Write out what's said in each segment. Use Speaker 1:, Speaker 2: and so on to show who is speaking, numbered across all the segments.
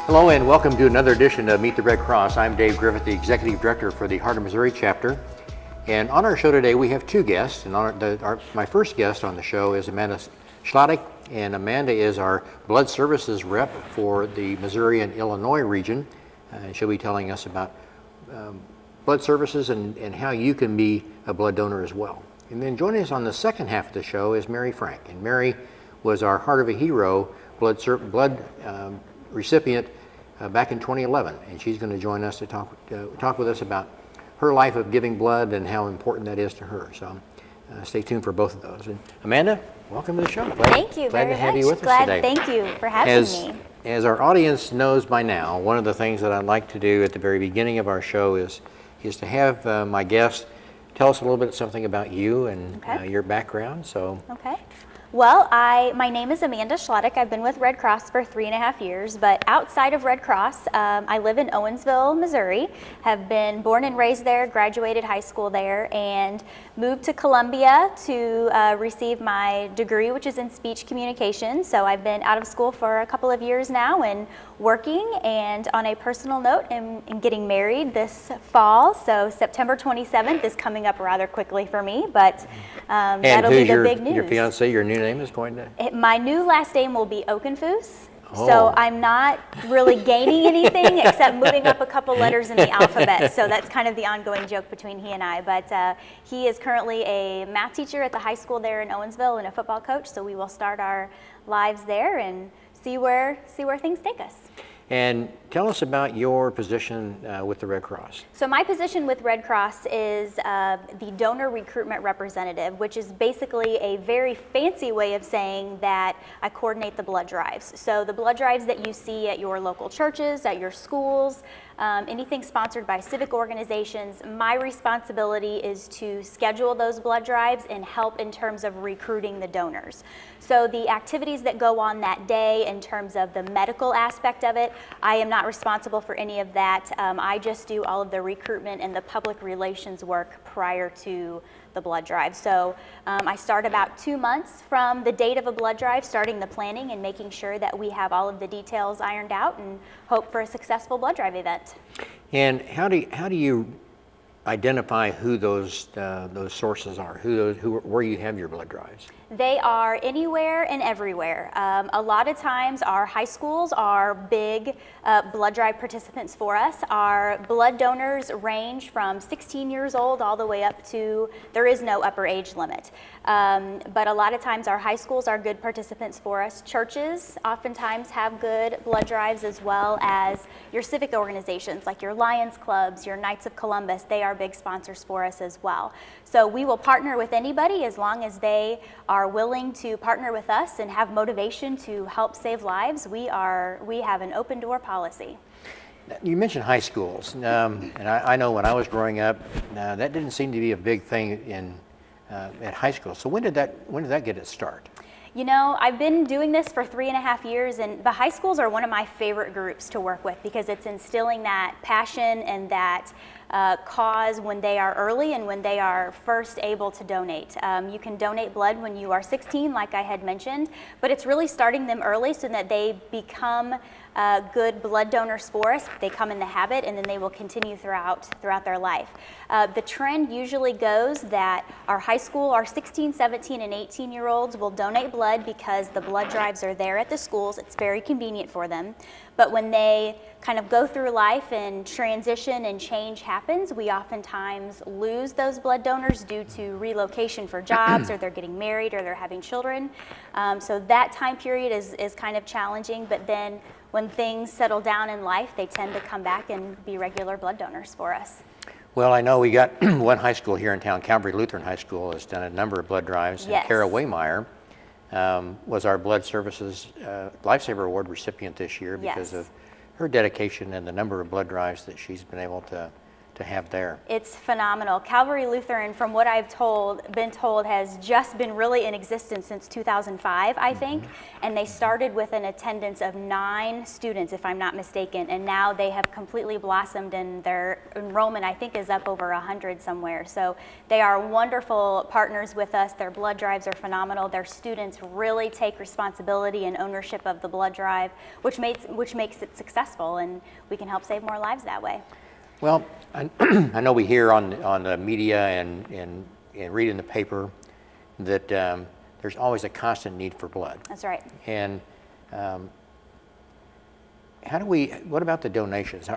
Speaker 1: Hello and welcome to another edition of Meet the Red Cross. I'm Dave Griffith, the Executive Director for the Heart of Missouri chapter. And on our show today we have two guests. And my first guest on the show is Amanda Schlottach. And Amanda is our Blood Services Rep for the Missouri and Illinois region. She'll be telling us about blood services and how you can be a blood donor as well. And then joining us on the second half of the show is Mary Frank. And Mary was our Heart of a Hero blood recipient back in 2011, and she's going to join us to talk with us about her life of giving blood and how important that is to her. So stay tuned for both of those. And Amanda, welcome to the show.
Speaker 2: Thank you
Speaker 1: glad
Speaker 2: very
Speaker 1: to have
Speaker 2: much.
Speaker 1: you with us today.
Speaker 2: Thank you for having me.
Speaker 1: As our audience knows by now, one of the things that I'd like to do at the very beginning of our show is to have my guest tell us a little bit something about you and your background. So.
Speaker 2: Okay. Well, my name is Amanda Schlottach. I've been with Red Cross for 3.5 years, but outside of Red Cross, I live in Owensville, Missouri, have been born and raised there, graduated high school there, and moved to Columbia to receive my degree, which is in speech communication. So I've been out of school for a couple of years now and working, and on a personal note, I'm getting married this fall. So September 27th is coming up rather quickly for me, but that'll be the big news.
Speaker 1: Your fiance, your new name is going to?
Speaker 2: My new last name will be Okenfoos. So I'm not really gaining anything except moving up a couple letters in the alphabet. So that's kind of the ongoing joke between he and I. But he is currently a math teacher at the high school there in Owensville and a football coach. So we will start our lives there and see where things take us.
Speaker 1: And tell us about your position with the Red Cross.
Speaker 2: So my position with Red Cross is the Donor Recruitment Representative, which is basically a very fancy way of saying that I coordinate the blood drives. So the blood drives that you see at your local churches, at your schools, anything sponsored by civic organizations, my responsibility is to schedule those blood drives and help in terms of recruiting the donors. So the activities that go on that day in terms of the medical aspect of it, I am not responsible for any of that. I just do all of the recruitment and the public relations work prior to the blood drive. So I start about 2 months from the date of a blood drive, starting the planning and making sure that we have all of the details ironed out and hope for a successful blood drive event. And
Speaker 1: how do you identify who those sources are, where you have your blood drives?
Speaker 2: They are anywhere and everywhere. A lot of times our high schools are big blood drive participants for us. Our blood donors range from 16 years old all the way up to, there is no upper age limit. But a lot of times our high schools are good participants for us. Churches oftentimes have good blood drives, as well as your civic organizations like your Lions Clubs, your Knights of Columbus. They are big sponsors for us as well. So we will partner with anybody as long as they are willing to partner with us and have motivation to help save lives. We have an open door policy.
Speaker 1: You mentioned high schools, and I know when I was growing up, that didn't seem to be a big thing at high school. So when did that get its start?
Speaker 2: You know, I've been doing this for 3.5 years, and the high schools are one of my favorite groups to work with because it's instilling that passion and that cause when they are early and when they are first able to donate. You can donate blood when you are 16, like I had mentioned, but it's really starting them early so that they become good blood donors for us. They come in the habit, and then they will continue throughout their life. The trend usually goes that our high school, our 16, 17, and 18-year-olds will donate blood because the blood drives are there at the schools. It's very convenient for them. But when they kind of go through life and transition and change happens, we oftentimes lose those blood donors due to relocation for jobs, or they're getting married, or they're having children. So that time period is kind of challenging, but then when things settle down in life, they tend to come back and be regular blood donors for us.
Speaker 1: Well, I know we got one high school here in town, Calvary Lutheran High School, has done a number of blood drives.
Speaker 2: Yes.
Speaker 1: And Kara Waymeyer was our Blood Services Lifesaver Award recipient this year because of her dedication and the number of blood drives that she's been able to to have there.
Speaker 2: It's phenomenal. Calvary Lutheran, from what I've been told, has just been really in existence since 2005, I think. And they started with an attendance of 9 students, if I'm not mistaken. And now they have completely blossomed, and their enrollment, I think, is up over 100 somewhere. So they are wonderful partners with us. Their blood drives are phenomenal. Their students really take responsibility and ownership of the blood drive, which makes it successful, and we can help save more lives that way.
Speaker 1: Well, I know we hear on the media and read in the paper that there's always a constant need for blood.
Speaker 2: That's right.
Speaker 1: And what about the donations?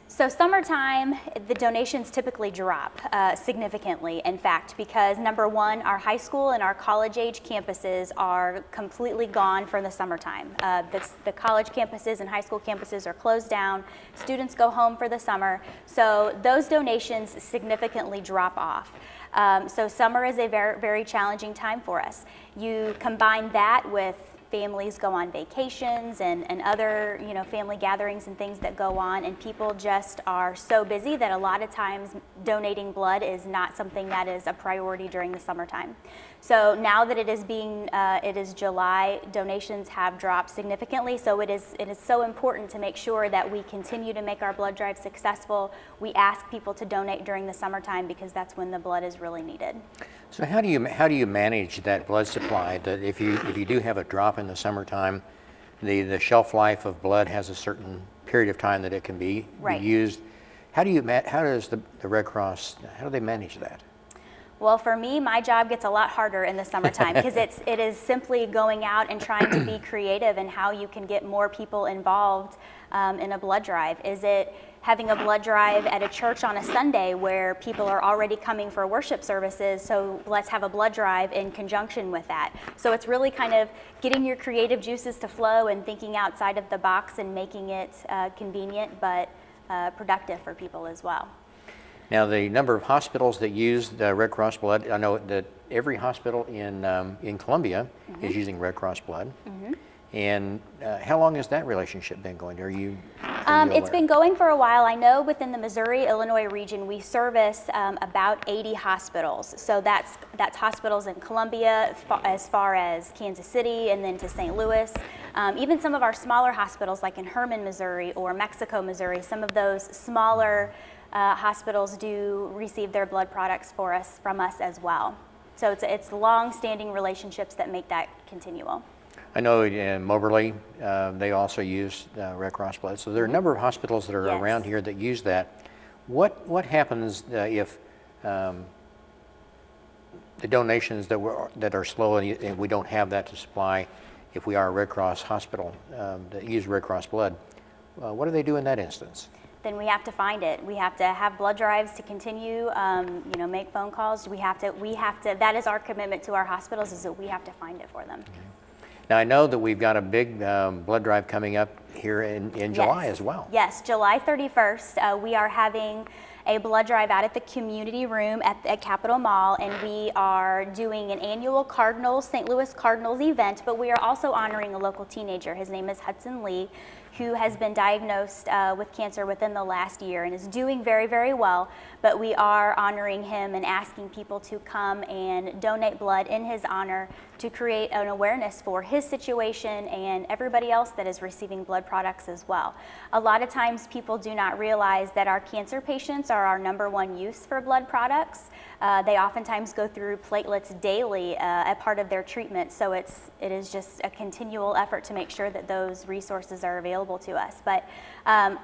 Speaker 2: So summertime, the donations typically drop significantly, in fact, because number one, our high school and our college age campuses are completely gone for the summertime. The college campuses and high school campuses are closed down. Students go home for the summer. So those donations significantly drop off. So summer is a very, very challenging time for us. You combine that with families go on vacations and other, family gatherings and things that go on, and people just are so busy that a lot of times donating blood is not something that is a priority during the summertime. So now that it is July, donations have dropped significantly, so it is so important to make sure that we continue to make our blood drive successful. We ask people to donate during the summertime because that's when the blood is really needed.
Speaker 1: So how do you manage that blood supply? That if you do have a drop in the summertime, the shelf life of blood has a certain period of time that it can be used. How does the Red Cross, how do they manage that?
Speaker 2: Well, for me, my job gets a lot harder in the summertime because it is simply going out and trying to be creative in how you can get more people involved in a blood drive. Is it having a blood drive at a church on a Sunday where people are already coming for worship services, so let's have a blood drive in conjunction with that. So it's really kind of getting your creative juices to flow and thinking outside of the box and making it convenient but productive for people as well.
Speaker 1: Now, the number of hospitals that use the Red Cross blood, I know that every hospital in Columbia is using Red Cross blood. And how long has that relationship been going? It's been going for a while. I know within the Missouri-Illinois region, we service about 80 hospitals. So that's hospitals in Columbia, as far as Kansas City, and then to St. Louis. Even some of our smaller hospitals, like in Hermann, Missouri, or Mexico, Missouri, some of those smaller hospitals do receive their blood products from us as well. So it's long-standing relationships that make that continual. I know in Moberly, they also use Red Cross blood. So there are a number of hospitals that are around here that use that. What happens if the donations that are slow and we don't have that to supply, if we are a Red Cross hospital that use Red Cross blood? What do they do in that instance? Then we have to find it. We have to have blood drives to continue, make phone calls. We have to, that is our commitment to our hospitals, is that we have to find it for them. Now, I know that we've got a big blood drive coming up here in July as well. Yes, July 31st, we are having a blood drive out at the community room at Capitol Mall, and we are doing an annual St. Louis Cardinals event, but we are also honoring a local teenager. His name is Hudson Lee, who has been diagnosed with cancer within the last year and is doing very, very well. But we are honoring him and asking people to come and donate blood in his honor to create an awareness for his situation and everybody else that is receiving blood products as well. A lot of times people do not realize that our cancer patients are our #1 use for blood products. They oftentimes go through platelets daily as part of their treatment, so it is just a continual effort to make sure that those resources are available to us. But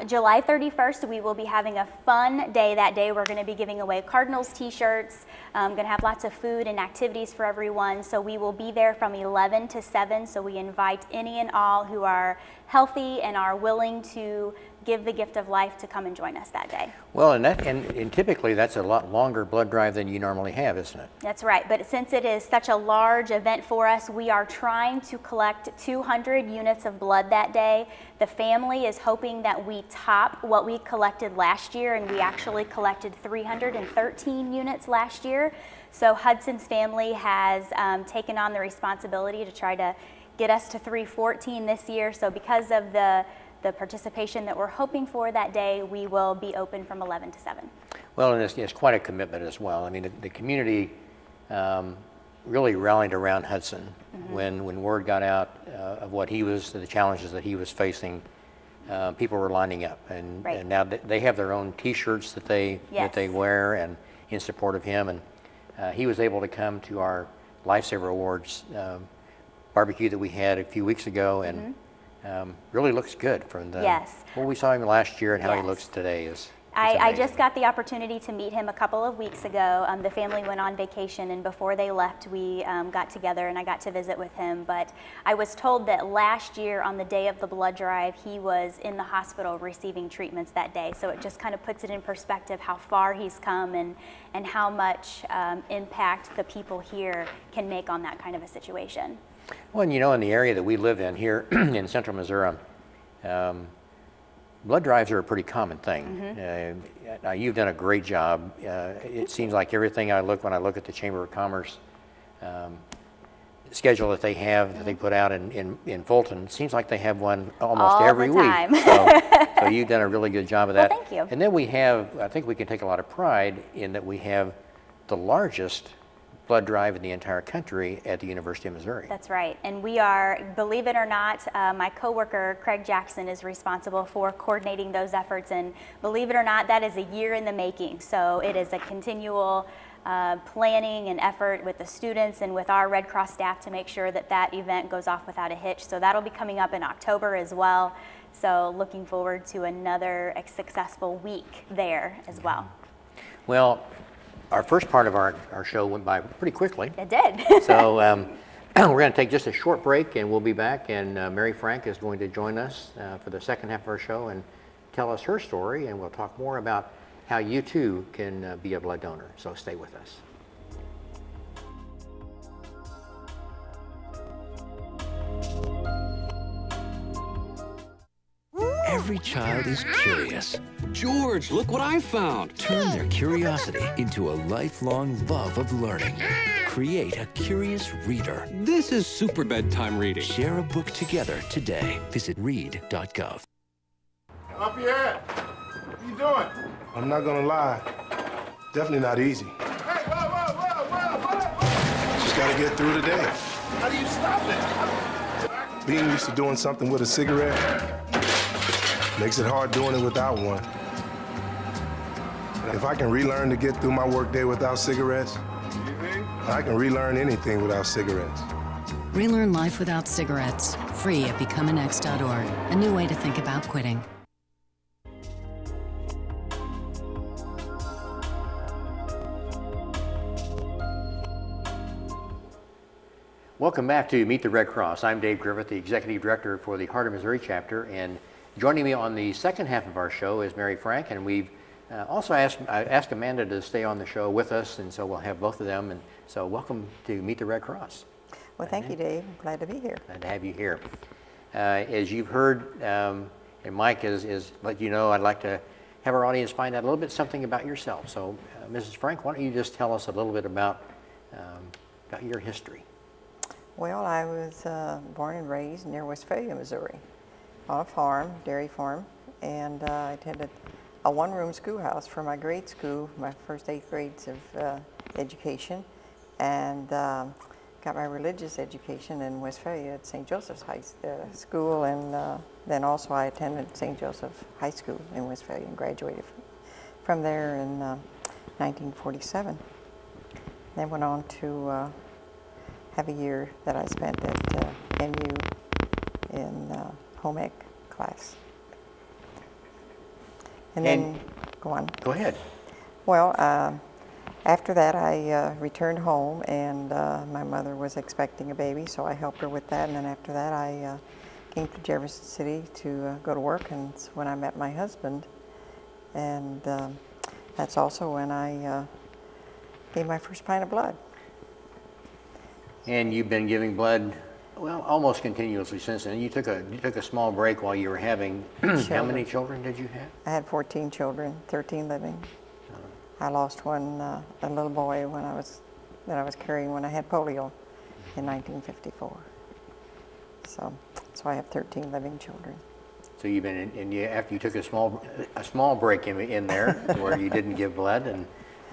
Speaker 1: July 31st, we will be having a fun day that day. We're going to be giving away Cardinals t-shirts, going to have lots of food and activities for everyone, so we will be there from 11 to 7, so we invite any and all who are healthy and are willing to give the gift of life to come and join us that day. Well, and typically that's a lot longer blood drive than you normally have, isn't it? That's right, but since it is such a large event for us, we are trying to collect 200 units of blood that day. The family is hoping that we top what we collected last year, and we actually collected 313 units last year. So Hudson's family has taken on the responsibility to try to get us to 314 this year. So because of the
Speaker 2: the participation that we're hoping for that day, we will be open from 11 to 7.
Speaker 1: Well, and it's quite a commitment as well. I mean, the community really rallied around Hudson when word got out of what the challenges that he was facing. People were lining up, and now they have their own T-shirts that they wear and in support of him. And he was able to come to our Lifesaver Awards barbecue that we had a few weeks ago, and really looks good from what we saw him last year and how he looks today is.
Speaker 2: I just got the opportunity to meet him a couple of weeks ago. The family went on vacation, and before they left, we got together and I got to visit with him. But I was told that last year on the day of the blood drive, he was in the hospital receiving treatments that day. So it just kind of puts it in perspective how far he's come and how much impact the people here can make on that kind of a situation.
Speaker 1: Well, and in the area that we live in here in central Missouri, blood drives are a pretty common thing. Now, you've done a great job. It seems like everything when I look at the Chamber of Commerce schedule that they have, that they put out in Fulton, it seems like they have one almost every week. So you've done a really good job of that.
Speaker 2: Well, thank you.
Speaker 1: And then I think we can take a lot of pride in that we have the largest blood drive in the entire country at the University of Missouri.
Speaker 2: That's right, and we are, believe it or not, my coworker Craig Jackson is responsible for coordinating those efforts, and believe it or not, that is a year in the making. So it is a continual planning and effort with the students and with our Red Cross staff to make sure that that event goes off without a hitch. So that'll be coming up in October as well. So looking forward to another successful week there as well.
Speaker 1: Well, our first part of our show went by pretty quickly.
Speaker 2: It did.
Speaker 1: So we're going to take just a short break, and we'll be back. And Mary Frank is going to join us for the second half of our show and tell us her story. And we'll talk more about how you too can be a blood donor. So stay with us.
Speaker 3: Every child is curious.
Speaker 4: George, look what I found.
Speaker 3: Turn their curiosity into a lifelong love of learning. Create a curious reader.
Speaker 4: This is super bedtime reading.
Speaker 3: Share a book together today. Visit read.gov.
Speaker 5: Lafayette, what are you doing?
Speaker 6: I'm not gonna lie, definitely not easy.
Speaker 5: Hey, whoa.
Speaker 6: Just gotta get through the day.
Speaker 5: How do you stop it?
Speaker 6: Being used to doing something with a cigarette makes it hard doing it without one. If I can relearn to get through my workday without cigarettes, I can relearn anything without cigarettes.
Speaker 7: Relearn life without cigarettes. Free at becomeanx.org. A new way to think about quitting.
Speaker 1: Welcome back to Meet the Red Cross. I'm Dave Griffith, the Executive Director for the Heart of Missouri chapter, and joining me on the second half of our show is Mary Frank, and we've also asked Amanda to stay on the show with us, and so we'll have both of them. And so welcome to Meet the Red Cross.
Speaker 8: Well, thank you, Dave. I'm glad to be here.
Speaker 1: Glad to have you here. As you've heard, and Mike is let you know, I'd like to have our audience find out a little bit something about yourself. So, Mrs. Frank, why don't you just tell us a little bit about your history?
Speaker 8: Well, I was born and raised near Westphalia, Missouri, on a farm, dairy farm, and I attended a one-room schoolhouse for my grade school, my first 8 grades of education, and got my religious education in Westphalia at St. Joseph's High School, and then also I attended St. Joseph High School in Westphalia and graduated from there in 1947. Then went on to have a year that I spent at MU in home ec class. And then, go on.
Speaker 1: Go ahead.
Speaker 8: Well, after that I returned home, and my mother was expecting a baby, so I helped her with that. And then after that I came to Jefferson City to go to work, and it's when I met my husband. And that's also when I gave my first pint of blood.
Speaker 1: And you've been giving blood, well, almost continuously since then. You took a small break while you were having, how many children did you have?
Speaker 8: I had 14 children, 13 living. I lost one, a little boy that I was carrying when I had polio in 1954. So I have 13 living children.
Speaker 1: So you've been after you took a small break in there where you didn't give blood, and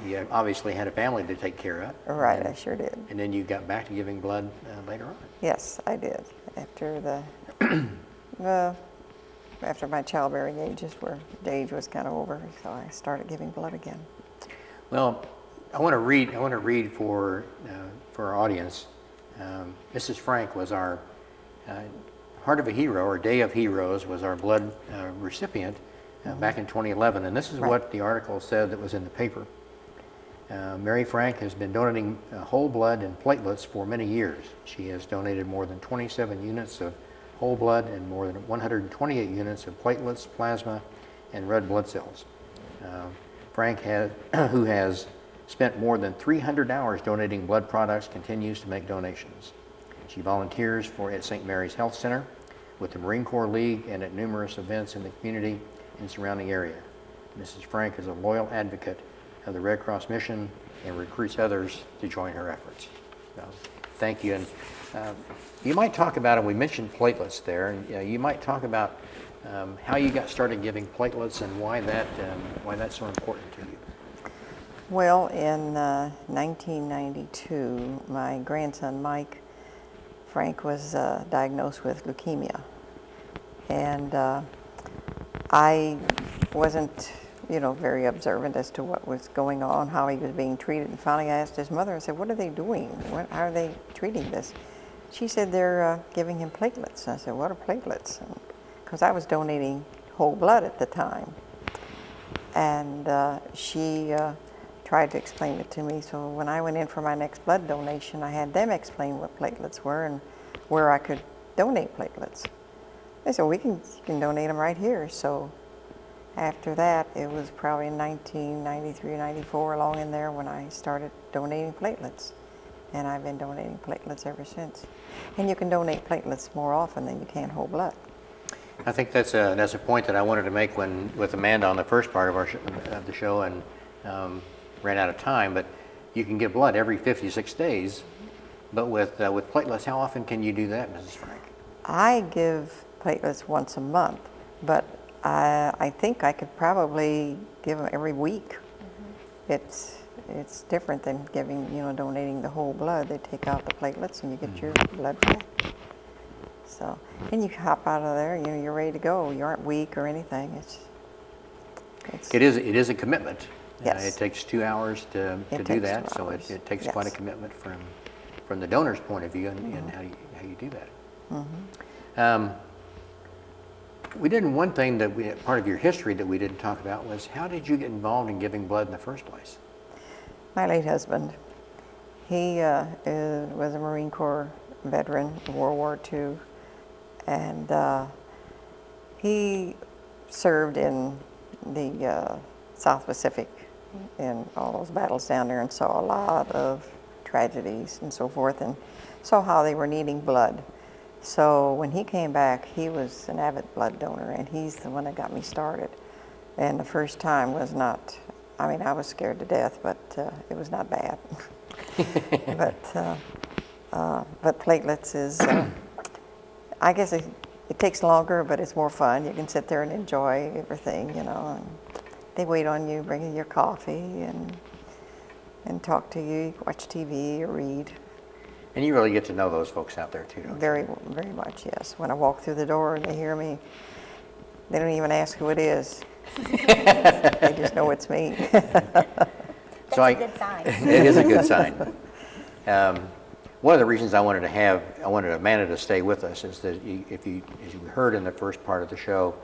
Speaker 1: you obviously had a family to take care of.
Speaker 8: Right, I sure did.
Speaker 1: And then you got back to giving blood later on.
Speaker 8: Yes, I did. After after my childbearing the age was kind of over, so I started giving blood again.
Speaker 1: Well, I want to read for our audience. Mrs. Frank was our Heart of a Hero, or Day of Heroes, was our blood recipient back in 2011, and this is what the article said that was in the paper. Mary Frank has been donating whole blood and platelets for many years. She has donated more than 27 units of whole blood and more than 128 units of platelets, plasma, and red blood cells. Frank, who has spent more than 300 hours donating blood products, continues to make donations. She volunteers at St. Mary's Health Center, with the Marine Corps League, and at numerous events in the community and surrounding area. Mrs. Frank is a loyal advocate of the Red Cross mission and recruits others to join her efforts. So, thank you. And you might talk about, and we mentioned platelets there, and you might talk about how you got started giving platelets and why that's so important to you.
Speaker 8: Well, in 1992, my grandson Mike Frank was diagnosed with leukemia, and I wasn't, very observant as to what was going on, how he was being treated. And finally, I asked his mother. I said, "What are they doing? How are they treating this?" She said, "They're giving him platelets." And I said, "What are platelets?" Because I was donating whole blood at the time, and she tried to explain it to me. So when I went in for my next blood donation, I had them explain what platelets were and where I could donate platelets. They said, you can donate them right here. So after that, it was probably in 1993, 94, along in there, when I started donating platelets. And I've been donating platelets ever since. And you can donate platelets more often than you can whole blood.
Speaker 1: I think that's a point that I wanted to make with Amanda on the first part of the show, and ran out of time. But you can give blood every 56 days. But with platelets, how often can you do that, Mrs. Frank?
Speaker 8: I give platelets once a month, but I think I could probably give them every week. Mm-hmm. It's different than giving, donating the whole blood. They take out the platelets and you get your blood back. So, and you hop out of there, you're ready to go. You aren't weak or anything.
Speaker 1: It is a commitment.
Speaker 8: Yes.
Speaker 1: It takes 2 hours to do that, so it takes quite a commitment from the donor's point of view, and how you do that. Mm-hmm. One thing part of your history that we didn't talk about was, how did you get involved in giving blood in the first place?
Speaker 8: My late husband, he was a Marine Corps veteran of World War II, and he served in the South Pacific in all those battles down there, and saw a lot of tragedies and so forth, and saw how they were needing blood. So when he came back, he was an avid blood donor, and he's the one that got me started. And the first time was not, I was scared to death, but it was not bad. But platelets is, I guess it takes longer, but it's more fun. You can sit there and enjoy everything, and they wait on you, bring you your coffee and talk to you, watch TV or read.
Speaker 1: And you really get to know those folks out there too, don't you?
Speaker 8: Very, very much, yes. When I walk through the door and they hear me, they don't even ask who it is. They just know it's me.
Speaker 2: That's a good sign.
Speaker 1: It is a good sign. One of the reasons I wanted Amanda to stay with us is that as you heard in the first part of the show,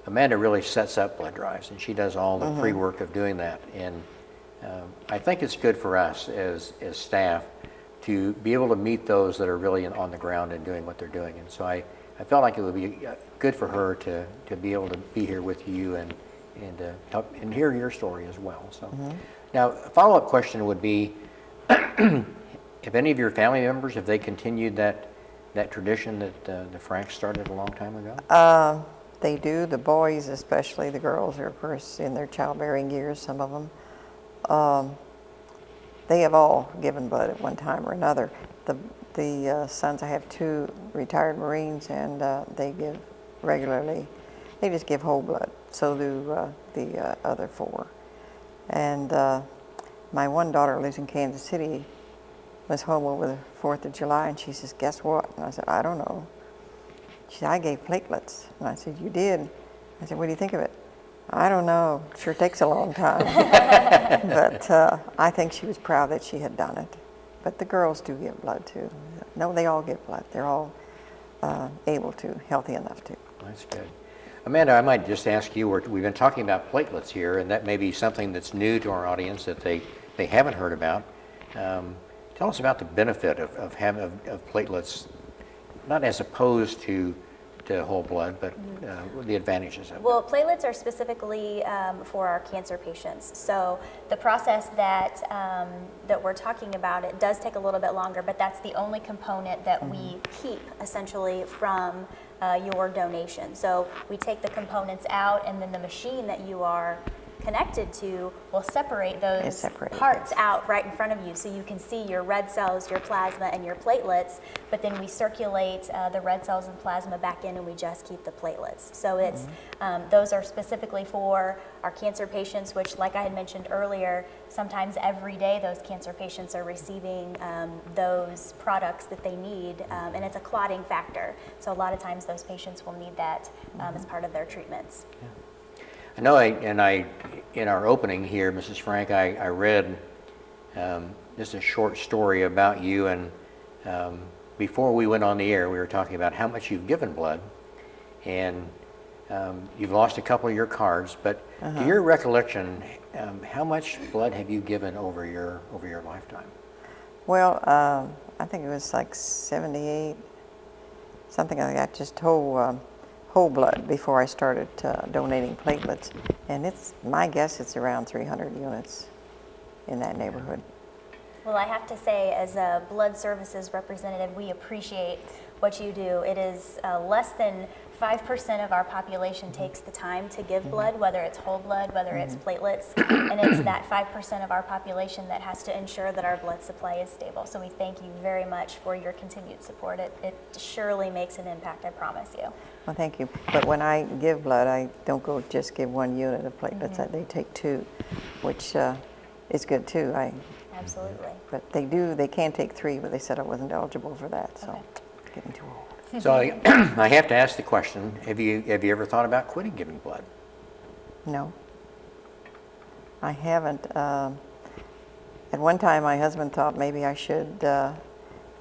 Speaker 1: Amanda really sets up blood drives, and she does all the pre-work of doing that. And I think it's good for us as staff to be able to meet those that are really on the ground and doing what they're doing. And so I felt like it would be good for her to be able to be here with you and help and hear your story as well. So now a follow-up question would be, if any of your family members, have they continued that tradition that the Franks started a long time ago?
Speaker 8: They do. The boys, especially. The girls are, of course, in their childbearing years, some of them. They have all given blood at one time or another. The sons, I have 2 retired Marines, and they give regularly. They just give whole blood. So do the other 4. And my one daughter lives in Kansas City, was home over the 4th of July, and she says, guess what? And I said, I don't know. She said, I gave platelets. And I said, you did? I said, what do you think of it? I don't know. It sure takes a long time. But I think she was proud that she had done it. But the girls do give blood too. No, they all give blood. They're all able to, healthy enough to.
Speaker 1: That's good. Amanda, I might just ask you, we've been talking about platelets here, and that may be something that's new to our audience that they haven't heard about. Tell us about the benefit of platelets, not as opposed to whole blood, but the advantages of it.
Speaker 2: Well, platelets are specifically for our cancer patients. So the process that we're talking about, it does take a little bit longer, but that's the only component that we keep essentially from your donation. So we take the components out, and then the machine that you are connected to will separate those parts out right in front of you, so you can see your red cells, your plasma, and your platelets, but then we circulate the red cells and plasma back in, and we just keep the platelets. So it's those are specifically for our cancer patients, which, like I had mentioned earlier, sometimes every day those cancer patients are receiving those products that they need, and it's a clotting factor. So a lot of times those patients will need that as part of their treatments.
Speaker 1: Yeah. I know, in our opening here, Mrs. Frank, I read just a short story about you, and before we went on the air, we were talking about how much you've given blood, and you've lost a couple of your cards, but to your recollection, how much blood have you given over your lifetime?
Speaker 8: Well, I think it was like 78, something like that, just whole blood before I started donating platelets, and my guess it's around 300 units in that neighborhood.
Speaker 2: Well, I have to say, as a blood services representative, we appreciate what you do. It is less than 5% of our population takes the time to give blood, whether it's whole blood, whether it's platelets, and it's that 5% of our population that has to ensure that our blood supply is stable. So we thank you very much for your continued support. It surely makes an impact, I promise you.
Speaker 8: Well, thank you. But when I give blood, I don't go just give 1 unit of platelets. They take 2, which is good too.
Speaker 2: Absolutely.
Speaker 8: But they can take 3, but they said I wasn't eligible for that, so getting too old.
Speaker 1: So I have to ask the question, have you ever thought about quitting giving blood?
Speaker 8: No. I haven't. At one time, my husband thought maybe I should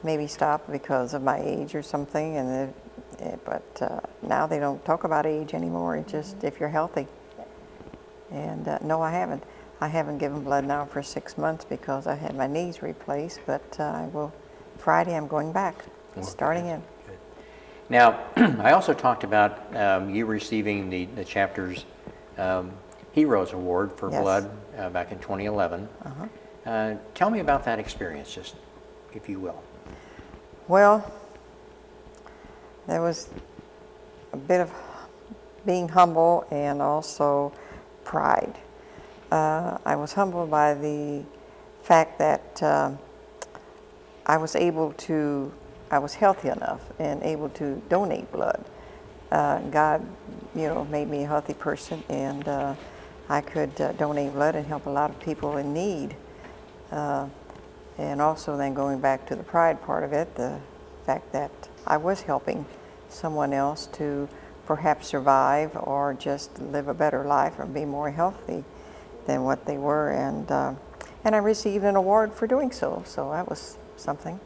Speaker 8: maybe stop because of my age or something, but now they don't talk about age anymore. It's just if you're healthy. And no, I haven't. I haven't given blood now for 6 months because I had my knees replaced, but Friday I'm going back, starting in.
Speaker 1: Good. Now, I also talked about you receiving the chapter's Heroes Award for blood back in 2011. Tell me about that experience, just if you will.
Speaker 8: Well, there was a bit of being humble and also pride. I was humbled by the fact that I was healthy enough and able to donate blood. God, made me a healthy person, and I could donate blood and help a lot of people in need. And also then going back to the pride part of it, the fact that I was helping someone else to perhaps survive or just live a better life or be more healthy than what they were, and I received an award for doing so. So that was something.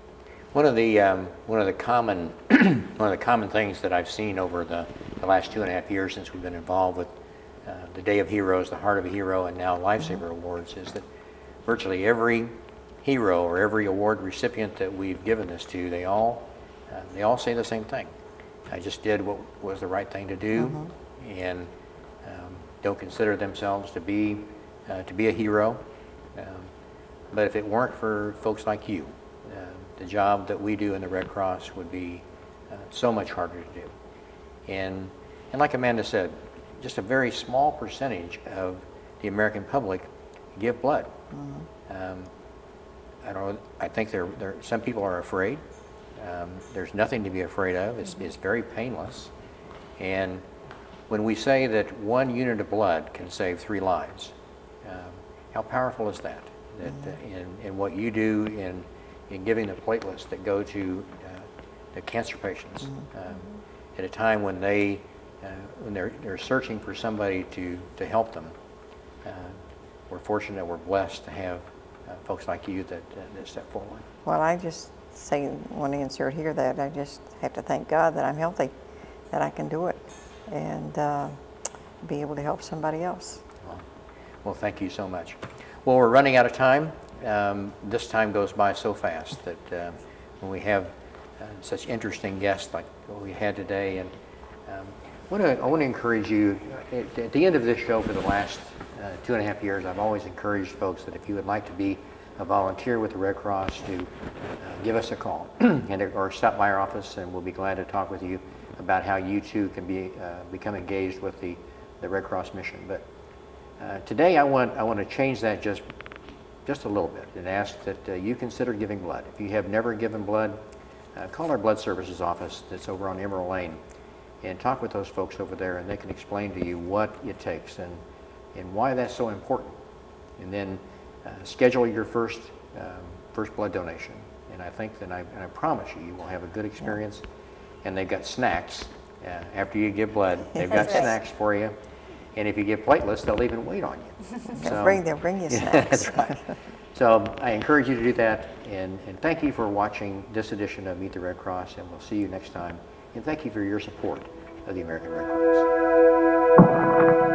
Speaker 1: One of the common things that I've seen over the last 2.5 years since we've been involved with the Day of Heroes, the Heart of a Hero, and now Lifesaver Awards is that virtually every hero or every award recipient that we've given this to, they all say the same thing. I just did what was the right thing to do, and don't consider themselves to be a hero. But if it weren't for folks like you, the job that we do in the Red Cross would be so much harder to do. And like Amanda said, just a very small percentage of the American public give blood. I don't know, I think some people are afraid. There's nothing to be afraid of. It's very painless. And when we say that 1 unit of blood can save 3 lives, how powerful is that? That in what you do in giving the platelets that go to the cancer patients at a time when they're searching for somebody to help them. We're fortunate, we're blessed to have folks like you that step forward.
Speaker 8: Well, I just say, want to insert here that I just have to thank God that I'm healthy, that I can do it, and be able to help somebody else.
Speaker 1: Well, thank you so much. Well, we're running out of time. This time goes by so fast that when we have such interesting guests like what we had today, and I want to encourage you, at the end of this show for the last 2.5 years, I've always encouraged folks that if you would like to be a volunteer with the Red Cross, to give us a call or stop by our office, and we'll be glad to talk with you about how you too can become engaged with the Red Cross mission. But today I want to change that just a little bit and ask that you consider giving blood. If you have never given blood, call our blood services office that's over on Emerald Lane and talk with those folks over there, and they can explain to you what it takes and why that's so important. And then schedule your first blood donation. And I think that I promise you, you will have a good experience. And they've got snacks after you give blood. They've got snacks for you. And if you give platelets, they'll even wait on you.
Speaker 8: So, they'll bring you snacks.
Speaker 1: That's right. So I encourage you to do that. And thank you for watching this edition of Meet the Red Cross. And we'll see you next time. And thank you for your support of the American Red Cross.